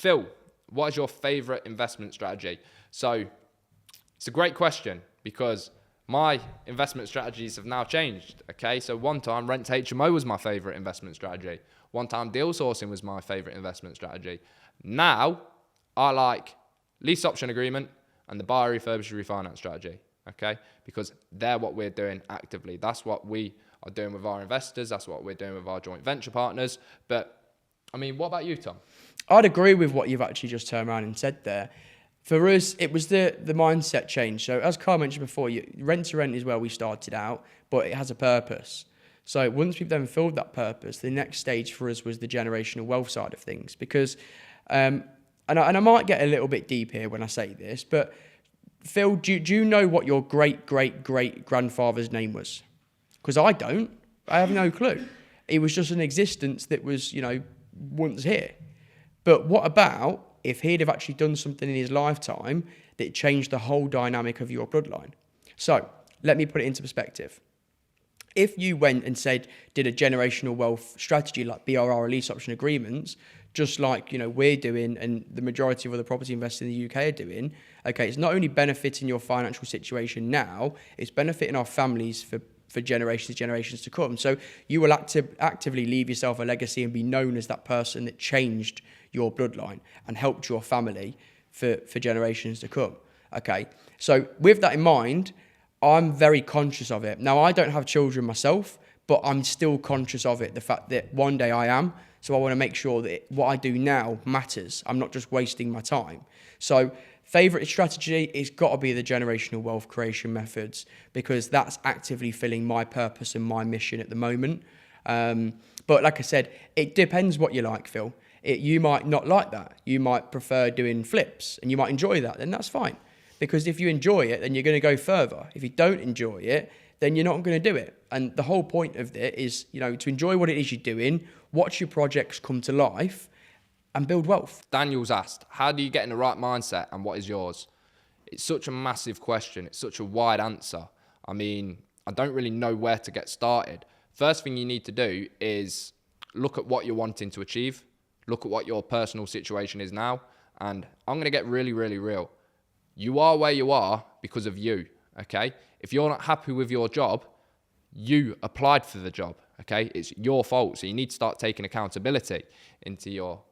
Phil, what is your favorite investment strategy? So it's a great question because my investment strategies have now changed. Okay, so one time rent to HMO was my favorite investment strategy. One time deal sourcing was my favorite investment strategy. Now I like lease option agreement and the buy, refurbish, refinance strategy. Okay, because they're what we're doing actively. That's what we are doing with our investors. That's what we're doing with our joint venture partners. But I mean, what about you, Tom? I'd agree with what you've actually just turned around and said there. For us, it was the mindset change. So as Carl mentioned before, rent to rent is where we started out, but it has a purpose. So once we've then filled that purpose, the next stage for us was the generational wealth side of things. Because, and I might get a little bit deep here when I say this, but Phil, do you know what your great-great-great-grandfather's name was? Because I don't. I have no clue. It was just an existence that was, once here. But what about if he'd have actually done something in his lifetime that changed the whole dynamic of your bloodline? So let me put it into perspective. If you went and did a generational wealth strategy like BRR or lease option agreements, just like we're doing and the majority of other property investors in the UK are doing, okay, it's not only benefiting your financial situation now, it's benefiting our families for generations to come. So you will actively leave yourself a legacy and be known as that person that changed your bloodline and helped your family for generations to come. Okay, so with that in mind, I'm very conscious of it. Now, I don't have children myself, but I'm still conscious of it, the fact that one day I am. So I want to make sure that what I do now matters. I'm not just wasting my time. So favourite strategy is got to be the generational wealth creation methods, because that's actively filling my purpose and my mission at the moment. But like I said, it depends what you like, Phil. You might not like that. You might prefer doing flips and you might enjoy that. Then that's fine. Because if you enjoy it, then you're going to go further. If you don't enjoy it, then you're not going to do it. And the whole point of it is, to enjoy what it is you're doing, watch your projects come to life, and build wealth. Daniel's asked, how do you get in the right mindset and what is yours? It's such a massive question. It's such a wide answer. I mean, I don't really know where to get started. First thing you need to do is look at what you're wanting to achieve. Look at what your personal situation is now. And I'm going to get really, really real. You are where you are because of you, okay? If you're not happy with your job, you applied for the job, okay? It's your fault. So you need to start taking accountability into your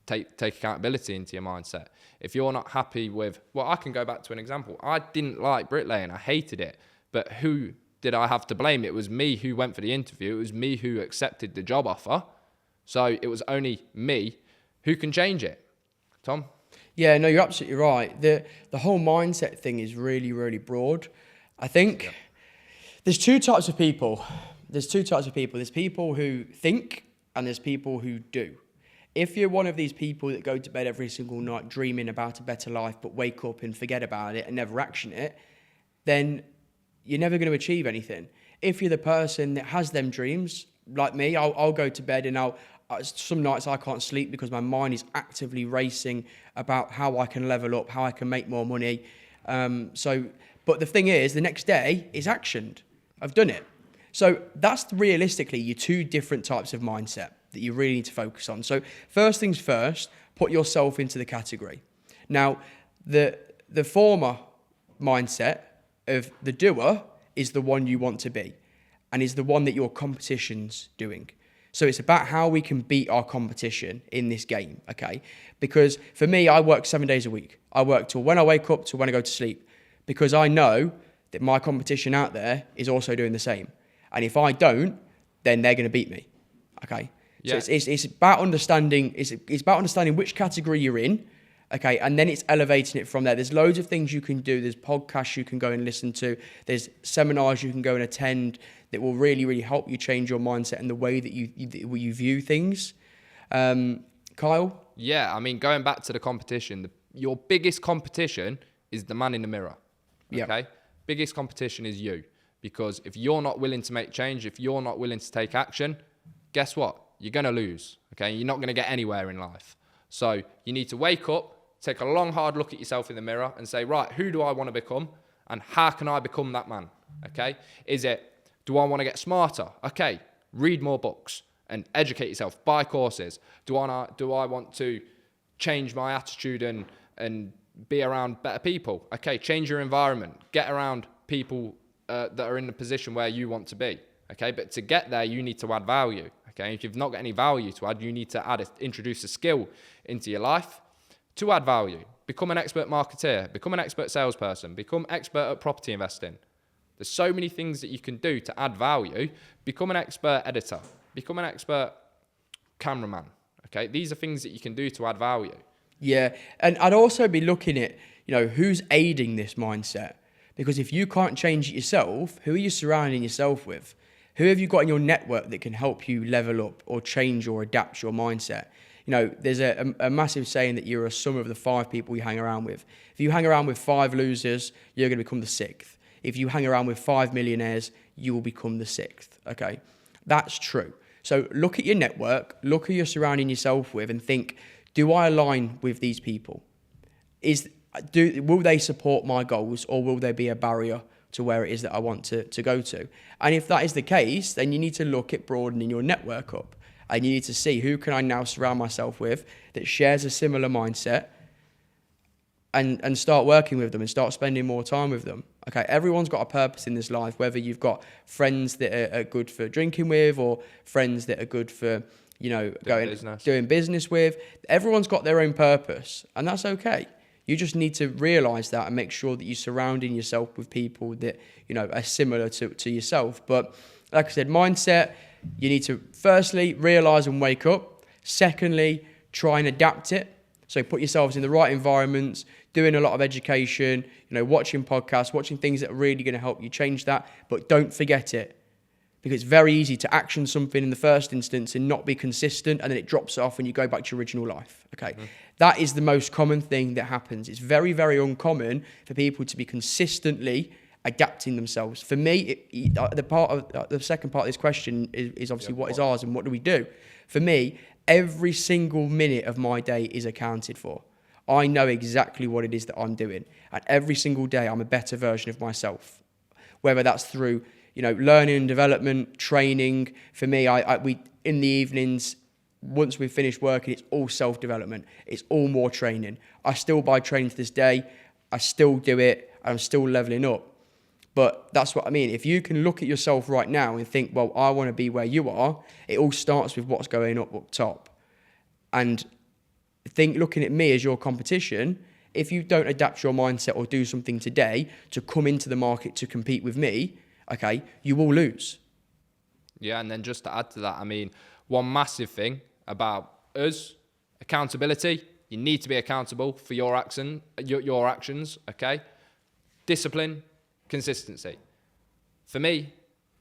take accountability into your mindset. If you're not happy with, well, I can go back to an example. I didn't like bricklaying. I hated it. But who did I have to blame? It was me who went for the interview. It was me who accepted the job offer. So it was only me who can change it. Tom? Yeah, no, you're absolutely right. The whole mindset thing is really, really broad. I think there's two types of people. There's people who think and there's people who do. If you're one of these people that go to bed every single night dreaming about a better life but wake up and forget about it and never action it, then you're never going to achieve anything. If you're the person that has them dreams, like me, I'll go to bed and some nights I can't sleep because my mind is actively racing about how I can level up, how I can make more money. But the thing is, the next day is actioned. I've done it. So that's realistically your two different types of mindset that you really need to focus on. So first things first, put yourself into the category. Now, the former mindset of the doer is the one you want to be and is the one that your competition's doing. So it's about how we can beat our competition in this game, okay? Because for me, I work 7 days a week. I work till when I wake up to when I go to sleep, because I know that my competition out there is also doing the same. And if I don't, then they're going to beat me, okay? Yeah. So it's about understanding. It's about understanding which category you're in, okay, and then it's elevating it from there. There's loads of things you can do. There's podcasts you can go and listen to. There's seminars you can go and attend that will really, really help you change your mindset and the way that you view things. Kyle? Yeah, I mean, going back to the competition, your biggest competition is the man in the mirror, okay? Yep. Biggest competition is you, because if you're not willing to make change, if you're not willing to take action, guess what? You're going to lose, okay? You're not going to get anywhere in life. So you need to wake up, take a long, hard look at yourself in the mirror and say, right, who do I want to become? And how can I become that man, okay? Do I want to get smarter? Okay, read more books and educate yourself, buy courses. Do I want to change my attitude and be around better people. Okay, change your environment. Get around people that are in the position where you want to be. Okay, but to get there, you need to add value. Okay, if you've not got any value to add, you need to introduce a skill into your life to add value. Become an expert marketeer, become an expert salesperson, become expert at property investing. There's so many things that you can do to add value. Become an expert editor, become an expert cameraman. Okay, these are things that you can do to add value. Yeah, and I'd also be looking at, who's aiding this mindset. Because if you can't change it yourself, who are you surrounding yourself with? Who have you got in your network that can help you level up or change or adapt your mindset? There's a massive saying that you're a sum of the 5 people you hang around with. If you hang around with 5 losers, you're going to become the 6th. If you hang around with 5 millionaires, you will become the 6th, okay? That's true. So look at your network, look who you're surrounding yourself with and think, do I align with these people? Will they support my goals or will there be a barrier to where it is that I want to go to? And if that is the case, then you need to look at broadening your network up. And you need to see who can I now surround myself with that shares a similar mindset and start working with them and start spending more time with them. Okay, everyone's got a purpose in this life, whether you've got friends that are good for drinking with or friends that are good for, doing business with. Everyone's got their own purpose and that's okay. You just need to realize that and make sure that you're surrounding yourself with people that, are similar to yourself. But like I said, mindset, you need to firstly realize and wake up. Secondly, try and adapt it. So put yourselves in the right environments, doing a lot of education, watching podcasts, watching things that are really going to help you change that. But don't forget it, because it's very easy to action something in the first instance and not be consistent, and then it drops off and you go back to your original life. Okay, That is the most common thing that happens. It's very, very uncommon for people to be consistently adapting themselves. For me, the second part of this question is obviously what is ours and what do we do? For me, every single minute of my day is accounted for. I know exactly what it is that I'm doing, and every single day I'm a better version of myself. Whether that's through learning and development, training. For me, we in the evenings, once we've finished working, it's all self-development. It's all more training. I still buy training to this day. I still do it. I'm still leveling up. But that's what I mean. If you can look at yourself right now and think, well, I want to be where you are, it all starts with what's going up top. And looking at me as your competition, if you don't adapt your mindset or do something today to come into the market to compete with me, okay, you will lose. Yeah, and then just to add to that, one massive thing about us, accountability. You need to be accountable for your actions, okay? Discipline, consistency. For me,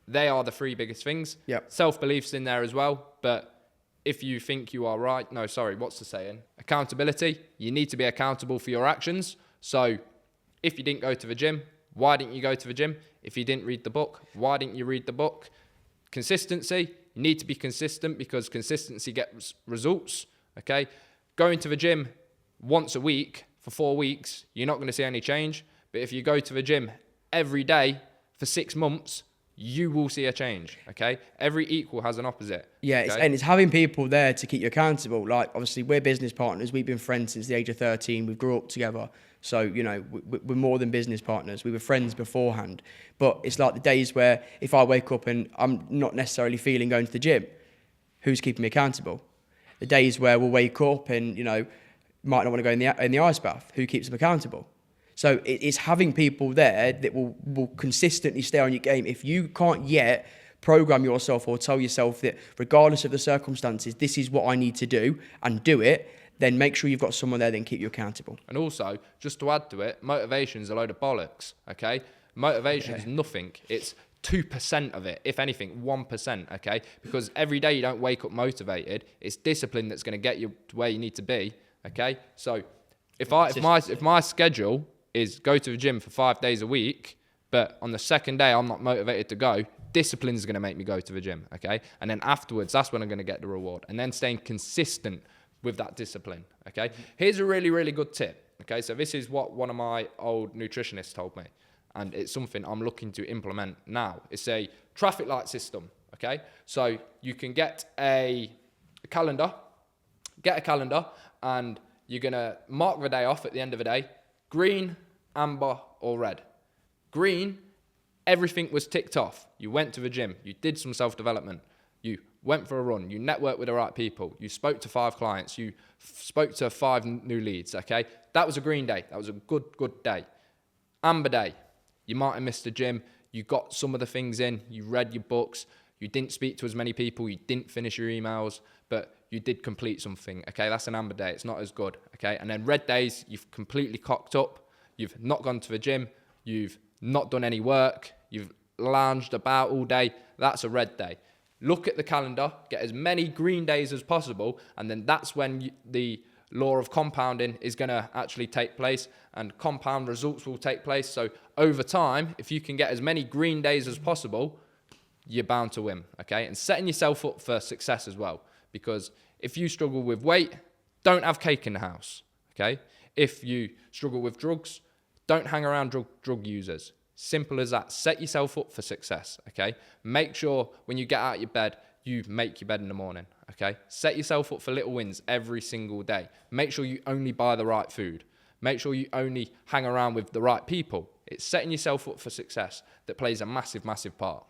they are the 3 biggest things. Yep. Self-belief's in there as well, but if you think you are right, what's the saying? Accountability, you need to be accountable for your actions. So if you didn't go to the gym, why didn't you go to the gym? If you didn't read the book, why didn't you read the book? Consistency, you need to be consistent because consistency gets results, okay? Going to the gym once a week for 4 weeks, you're not going to see any change. But if you go to the gym every day for 6 months, you will see a change, okay? Every equal has an opposite. Yeah, okay? And it's having people there to keep you accountable. Like, obviously, we're business partners. We've been friends since the age of 13. We grew up together. So, we're more than business partners. We were friends beforehand. But it's like the days where if I wake up and I'm not necessarily feeling going to the gym, who's keeping me accountable? The days where we'll wake up and, might not want to go in the ice bath, who keeps them accountable? So it's having people there that will consistently stay on your game. If you can't yet program yourself or tell yourself that regardless of the circumstances, this is what I need to do and do it, then make sure you've got someone there that can keep you accountable. And also, just to add to it, motivation's a load of bollocks, okay? Motivation's nothing. It's 2% of it, if anything, 1%, okay? Because every day you don't wake up motivated. It's discipline that's going to get you to where you need to be, okay? So if my schedule is go to the gym for 5 days a week, but on the second day I'm not motivated to go, discipline is going to make me go to the gym, okay? And then afterwards, that's when I'm going to get the reward. And then staying consistent with that discipline, okay? Here's a really, really good tip, okay? So this is what one of my old nutritionists told me, and it's something I'm looking to implement now. It's a traffic light system, okay? So you can get a calendar, and you're going to mark the day off at the end of the day. Green, amber, or red. Green, everything was ticked off. You went to the gym. You did some self-development. You went for a run. You networked with the right people. You spoke to 5 clients. You spoke to 5 new leads, okay? That was a green day. That was a good day. Amber day, you might have missed the gym. You got some of the things in. You read your books. You didn't speak to as many people. You didn't finish your emails, but you did complete something, okay? That's an amber day. It's not as good, okay? And then red days, you've completely cocked up. You've not gone to the gym. You've not done any work. You've lounged about all day. That's a red day. Look at the calendar, get as many green days as possible, and then that's when the law of compounding is going to actually take place, and compound results will take place. So over time, if you can get as many green days as possible, you're bound to win, okay? And setting yourself up for success as well, because if you struggle with weight, don't have cake in the house, okay? If you struggle with drugs, don't hang around drug users. Simple as that. Set yourself up for success, okay? Make sure when you get out of your bed, you make your bed in the morning, okay? Set yourself up for little wins every single day. Make sure you only buy the right food. Make sure you only hang around with the right people. It's setting yourself up for success that plays a massive, massive part.